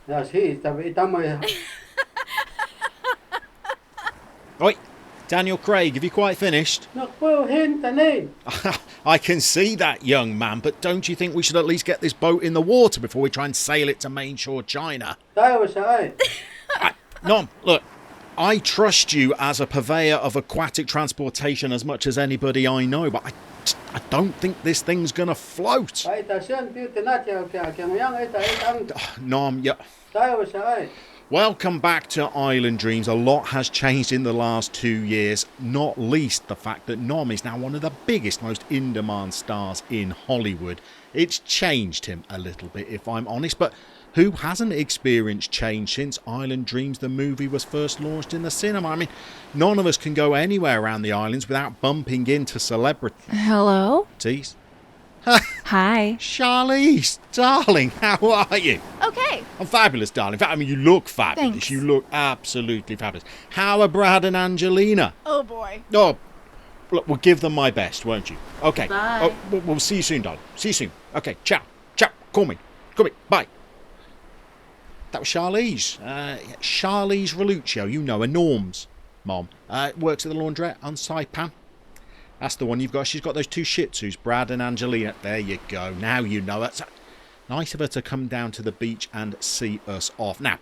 Ja, siis, tämä Oi, Daniel Craig, have you quite finished? no, voi hinta niin. I can see that, young man, but don't you think we should at least get this boat in the water before we try and sail it to mainshore China? Taivassa ai. No, look, I trust you as a purveyor of aquatic transportation as much as anybody I know, but I don't think this thing's gonna float. Ai ta sen pyytä natjaukia, no yang ei anta. Nom, yeah. Taivassa ai. Welcome back to Island Dreams. A lot has changed in the last 2 years, not least the fact that Nom is now one of the biggest, most in-demand stars in Hollywood. It's changed him a little bit, if I'm honest, but who hasn't experienced change since Island Dreams, the movie, was first launched in the cinema? I mean, none of us can go anywhere around the islands without bumping into celebrities. Hello? Hi. Charlize, darling, how are you? Okay. I'm fabulous, darling. In fact, I mean, you look fabulous. Thanks. You look absolutely fabulous. How are Brad and Angelina? Oh boy. Oh, look, we'll give them my best, won't you? Okay. Bye. Oh, we'll see you soon, darling. See you soon. Okay, ciao. Ciao. Call me. Call me. Bye. That was Charlize. Charlize Reluccio, you know her, Norm's mom. Works at the laundrette on Saipan. That's the one you've got. She's got those 2 Shih Tzus, Brad and Angelina. There you go. Now you know it. So nice of her to come down to the beach and see us off. Now,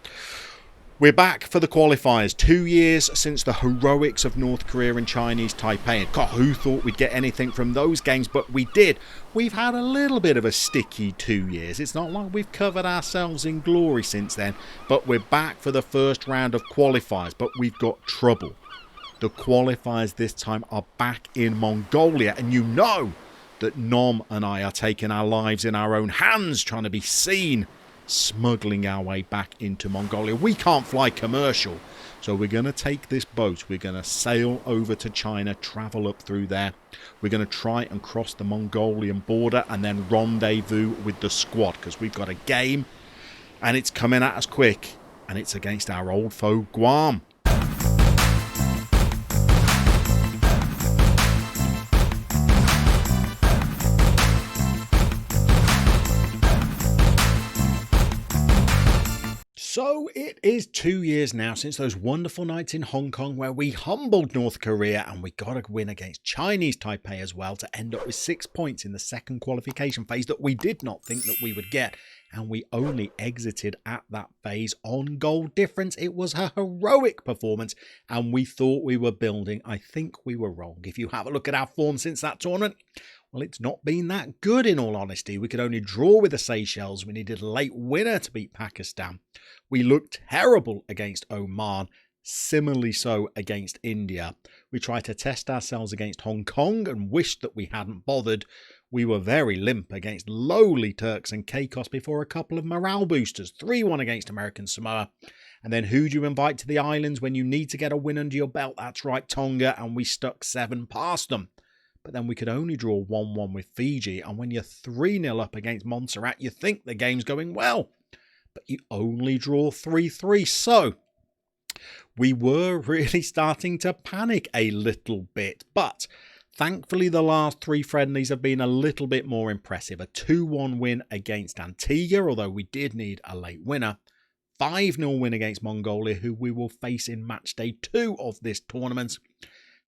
we're back for the qualifiers. 2 years since the heroics of North Korea and Chinese Taipei. And God, who thought we'd get anything from those games? But we did. We've had a little bit of a sticky 2 years. It's not like we've covered ourselves in glory since then. But we're back for the first round of qualifiers. But we've got trouble. The qualifiers this time are back in Mongolia, and you know that Nom and I are taking our lives in our own hands, trying to be seen smuggling our way back into Mongolia. We can't fly commercial, so we're going to take this boat, we're going to sail over to China, travel up through there, we're going to try and cross the Mongolian border and then rendezvous with the squad, because we've got a game and it's coming at us quick, and it's against our old foe Guam. So it is 2 years now since those wonderful nights in Hong Kong where we humbled North Korea, and we got a win against Chinese Taipei as well to end up with 6 points in the second qualification phase that we did not think that we would get. And we only exited at that phase on goal difference. It was a heroic performance, and we thought we were building. I think we were wrong. If you have a look at our form since that tournament, well, it's not been that good in all honesty. We could only draw with the Seychelles. We needed a late winner to beat Pakistan. We looked terrible against Oman, similarly so against India. We tried to test ourselves against Hong Kong and wished that we hadn't bothered. We were very limp against lowly Turks and Caicos before a couple of morale boosters. 3-1 against American Samoa. And then who do you invite to the islands when you need to get a win under your belt? That's right, Tonga, and we stuck 7 past them. But then we could only draw 1-1 with Fiji, and when you're 3-0 up against Montserrat, you think the game's going well. But you only draw 3-3, so we were really starting to panic a little bit. But thankfully, the last 3 friendlies have been a little bit more impressive. A 2-1 win against Antigua, although we did need a late winner. 5-0 win against Mongolia, who we will face in match day 2 of this tournament.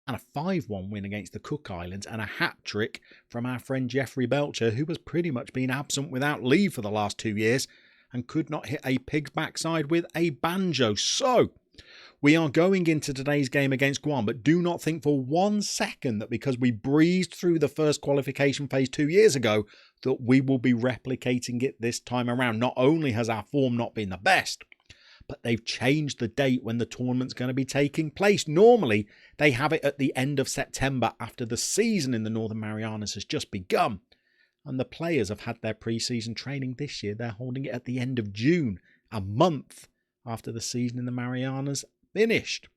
And a 5-1 win against the Cook Islands, and a hat-trick from our friend Jeffrey Belcher, who has pretty much been absent without leave for the last 2 years and could not hit a pig's backside with a banjo. So, we are going into today's game against Guam, but do not think for 1 second that because we breezed through the first qualification phase 2 years ago, that we will be replicating it this time around. Not only has our form not been the best, but they've changed the date when the tournament's going to be taking place. Normally, they have it at the end of September after the season in the Northern Marianas has just begun. And the players have had their pre-season training this year. They're holding it at the end of June, a month after the season in the Marianas finished.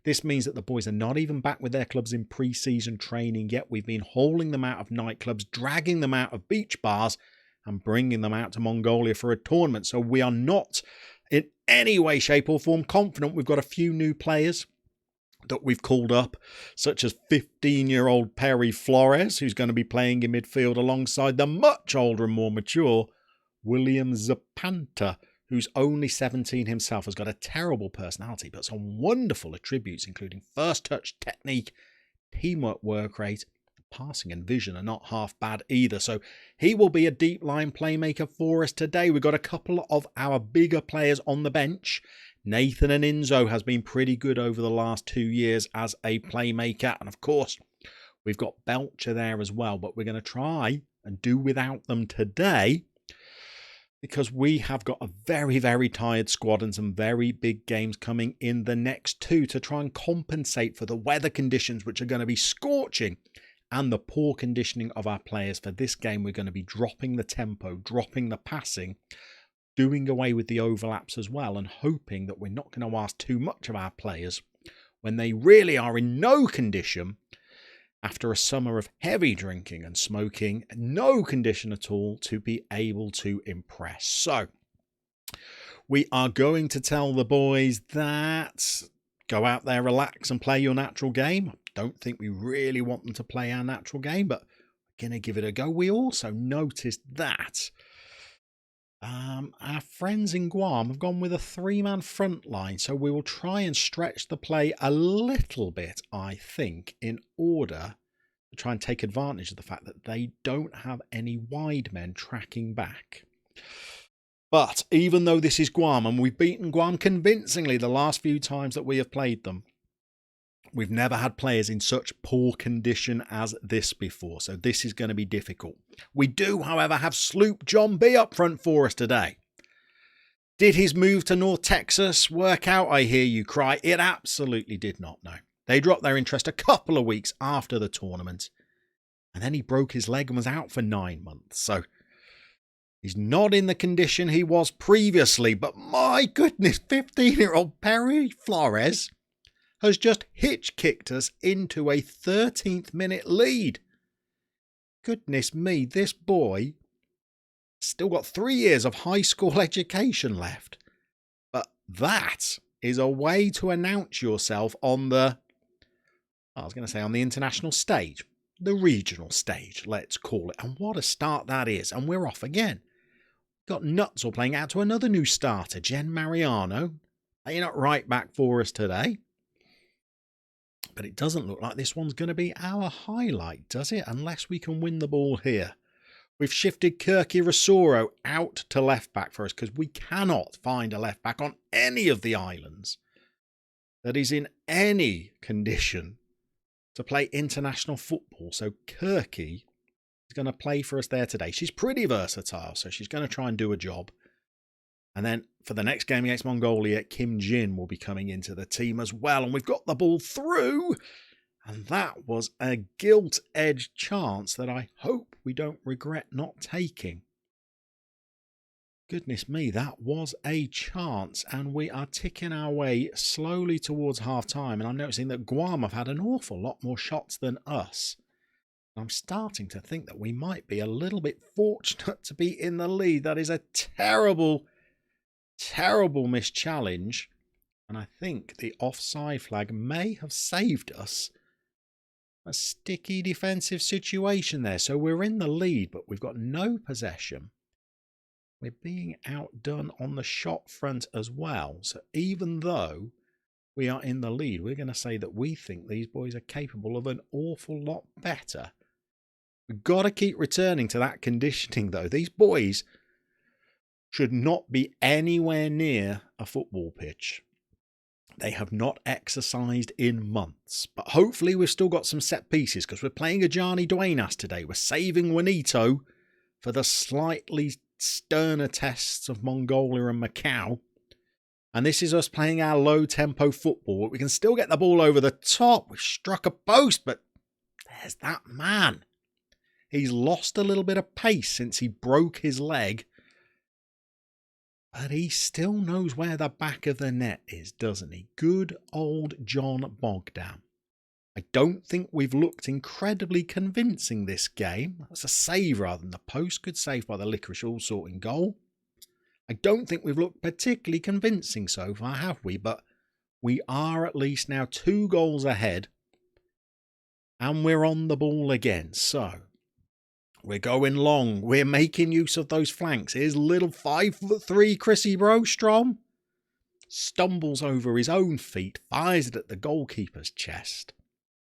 This means that the boys are not even back with their clubs in pre-season training yet. We've been hauling them out of nightclubs, dragging them out of beach bars, and bringing them out to Mongolia for a tournament. So we are not in any way, shape or form confident. We've got a few new players that we've called up, such as 15-year-old Perry Flores, who's going to be playing in midfield alongside the much older and more mature William Zapanta, who's only 17 himself, has got a terrible personality, but some wonderful attributes, including first touch technique, teamwork work rate, passing and vision are not half bad either. So he will be a deep line playmaker for us today. We've got a couple of our bigger players on the bench. Nathan and Inzo has been pretty good over the last 2 years as a playmaker. And of course, we've got Belcher there as well, but we're going to try and do without them today because we have got a very, very tired squad and some very big games coming in the next 2 to try and compensate for the weather conditions, which are going to be scorching, and the poor conditioning of our players. For this game, we're going to be dropping the tempo, dropping the passing, doing away with the overlaps as well, and hoping that we're not going to ask too much of our players when they really are in no condition after a summer of heavy drinking and smoking, no condition at all to be able to impress. So we are going to tell the boys that go out there, relax and play your natural game. Don't think we really want them to play our natural game, but we're going to give it a go. We also noticed that our friends in Guam have gone with a 3-man front line, so we will try and stretch the play a little bit, I think, in order to try and take advantage of the fact that they don't have any wide men tracking back. But even though this is Guam, and we've beaten Guam convincingly the last few times that we have played them, we've never had players in such poor condition as this before, so this is going to be difficult. We do, however, have Sloop John B up front for us today. Did his move to North Texas work out, I hear you cry? It absolutely did not, no. They dropped their interest a couple of weeks after the tournament, and then he broke his leg and was out for 9 months, so he's not in the condition he was previously. But my goodness, 15-year-old Perry Flores has just hitch-kicked us into a 13th minute lead. Goodness me, this boy still got 3 years of high school education left. But that is a way to announce yourself on the, on the international stage. The regional stage, let's call it. And what a start that is. And we're off again. Got Nutzel playing out to another new starter, Jen Mariano. Playing at right back for us today. But it doesn't look like this one's going to be our highlight, does it? Unless we can win the ball here. We've shifted Kirky Rosoro out to left back for us because we cannot find a left back on any of the islands that is in any condition to play international football. So Kirky is going to play for us there today. She's pretty versatile, so she's going to try and do a job. And then for the next game against Mongolia, Kim Jin will be coming into the team as well. And we've got the ball through. And that was a gilt-edged chance that I hope we don't regret not taking. Goodness me, that was a chance. And we are ticking our way slowly towards half-time. And I'm noticing that Guam have had an awful lot more shots than us. I'm starting to think that we might be a little bit fortunate to be in the lead. That is a terrible missed challenge, and I think the offside flag may have saved us a sticky defensive situation there. So we're in the lead, but we've got no possession. We're being outdone on the shot front as well. So even though we are in the lead, we're going to say that we think these boys are capable of an awful lot better. We've got to keep returning to that conditioning though. These boys should not be anywhere near a football pitch. They have not exercised in months. But hopefully we've still got some set pieces because we're playing Ajani Duenas today. We're saving Juanito for the slightly sterner tests of Mongolia and Macau. And this is us playing our low-tempo football. We can still get the ball over the top. We've struck a post, but there's that man. He's lost a little bit of pace since he broke his leg. But he still knows where the back of the net is, doesn't he? Good old John Bogdan. I don't think we've looked incredibly convincing this game. That's a save rather than the post. Good save by the Licorice Allsort in goal. I don't think we've looked particularly convincing so far, have we? But we are at least now 2 goals ahead. And we're on the ball again. So We're going long. We're making use of those flanks. Here's little 5'3" Chrissy Brostrom. Stumbles over his own feet, fires it at the goalkeeper's chest.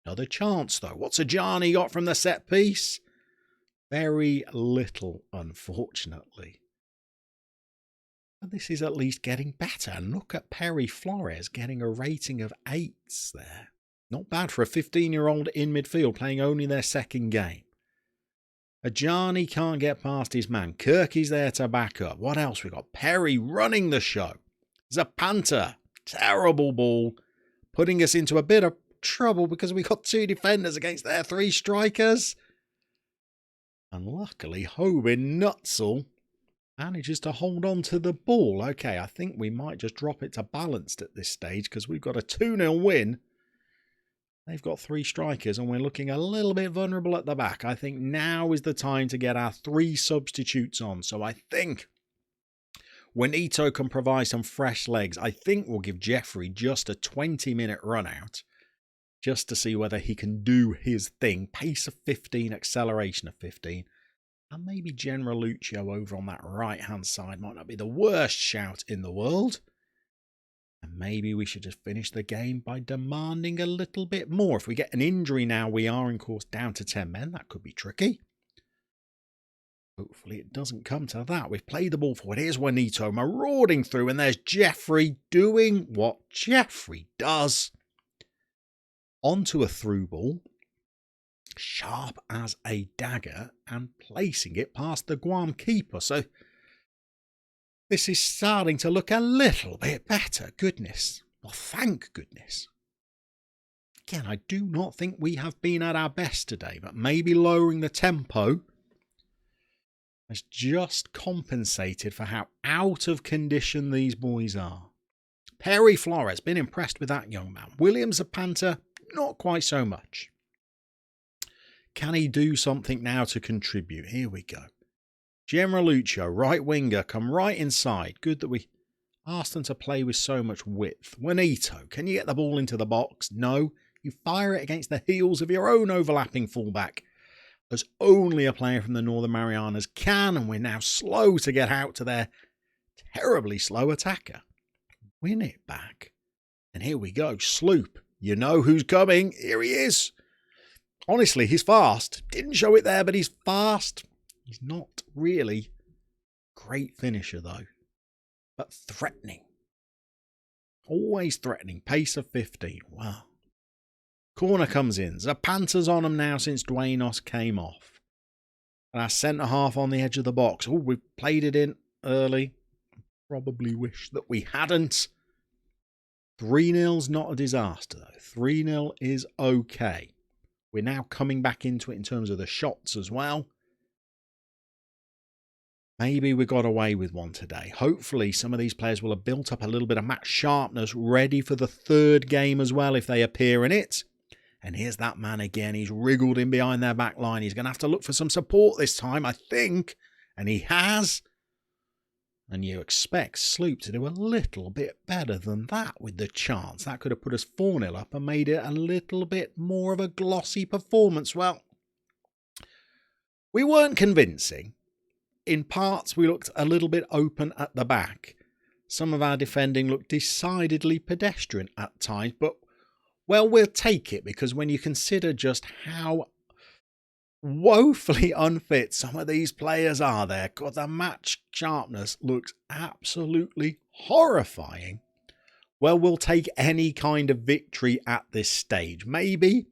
Another chance, though. What's Ajani got from the set piece? Very little, unfortunately. But this is at least getting better. And look at Perry Flores getting a rating of 8s there. Not bad for a 15-year-old in midfield playing only their second game. Ajani can't get past his man. Kirky's there to back up. What else we got? Perry running the show. Zapanta, terrible ball, putting us into a bit of trouble because we got 2 defenders against their 3 strikers. And luckily, Hobin Nutzel manages to hold on to the ball. Okay, I think we might just drop it to balanced at this stage because we've got a 2-0 win. They've got 3 strikers and we're looking a little bit vulnerable at the back. I think now is the time to get our 3 substitutes on. So I think Juanito can provide some fresh legs. I think we'll give Jeffrey just a 20-minute run out just to see whether he can do his thing. Pace of 15, acceleration of 15. And maybe Generaluccio over on that right-hand side might not be the worst shout in the world. And maybe we should just finish the game by demanding a little bit more. If we get an injury now, we are, in course, down to 10 men. That could be tricky. Hopefully it doesn't come to that. We've played the ball forward. Here's Juanito marauding through. And there's Jeffrey doing what Jeffrey does. Onto a through ball. Sharp as a dagger. And placing it past the Guam keeper. So this is starting to look a little bit better. Goodness. Well, thank goodness. Again, I do not think we have been at our best today. But maybe lowering the tempo has just compensated for how out of condition these boys are. Perry Flores, been impressed with that young man. William Zapanta, not quite so much. Can he do something now to contribute? Here we go. Generaluccio, right winger, come right inside. Good that we asked them to play with so much width. Juanito, can you get the ball into the box? No. You fire it against the heels of your own overlapping fullback. As only a player from the Northern Marianas can, and we're now slow to get out to their terribly slow attacker. Win it back. And here we go. Sloop. You know who's coming. Here he is. Honestly, he's fast. Didn't show it there, but he's fast. He's not really a great finisher, though. But threatening. Always threatening. Pace of 15. Wow. Corner comes in. Zapanta's on him now since Duenos came off. And our centre-half on the edge of the box. Oh, we've played it in early. Probably wish that we hadn't. 3-0's not a disaster, though. 3-0 is okay. We're now coming back into it in terms of the shots as well. Maybe we got away with one today. Hopefully some of these players will have built up a little bit of match sharpness, ready for the 3rd game as well if they appear in it. And here's that man again. He's wriggled in behind their back line. He's going to have to look for some support this time, I think. And he has. And you expect Sloop to do a little bit better than that with the chance. That could have put us 4-0 up and made it a little bit more of a glossy performance. Well, we weren't convincing. In parts, we looked a little bit open at the back. Some of our defending looked decidedly pedestrian at times, but well, we'll take it because when you consider just how woefully unfit some of these players are there, God, the match sharpness looks absolutely horrifying. Well, we'll take any kind of victory at this stage. Maybe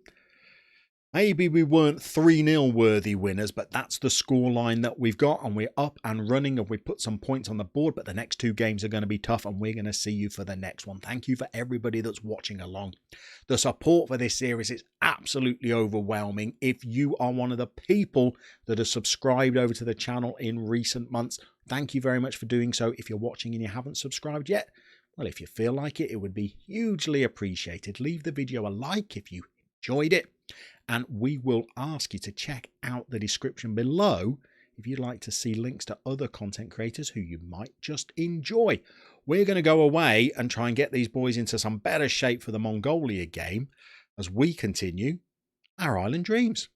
we weren't 3-0 worthy winners, but that's the scoreline that we've got, and we're up and running, and we put some points on the board, but the next 2 games are going to be tough, and we're going to see you for the next one. Thank you for everybody that's watching along. The support for this series is absolutely overwhelming. If you are one of the people that have subscribed over to the channel in recent months, thank you very much for doing so. If you're watching and you haven't subscribed yet, well, if you feel like it, it would be hugely appreciated. Leave the video a like if you enjoyed it. And we will ask you to check out the description below if you'd like to see links to other content creators who you might just enjoy. We're going to go away and try and get these boys into some better shape for the Mongolia game as we continue our island dreams.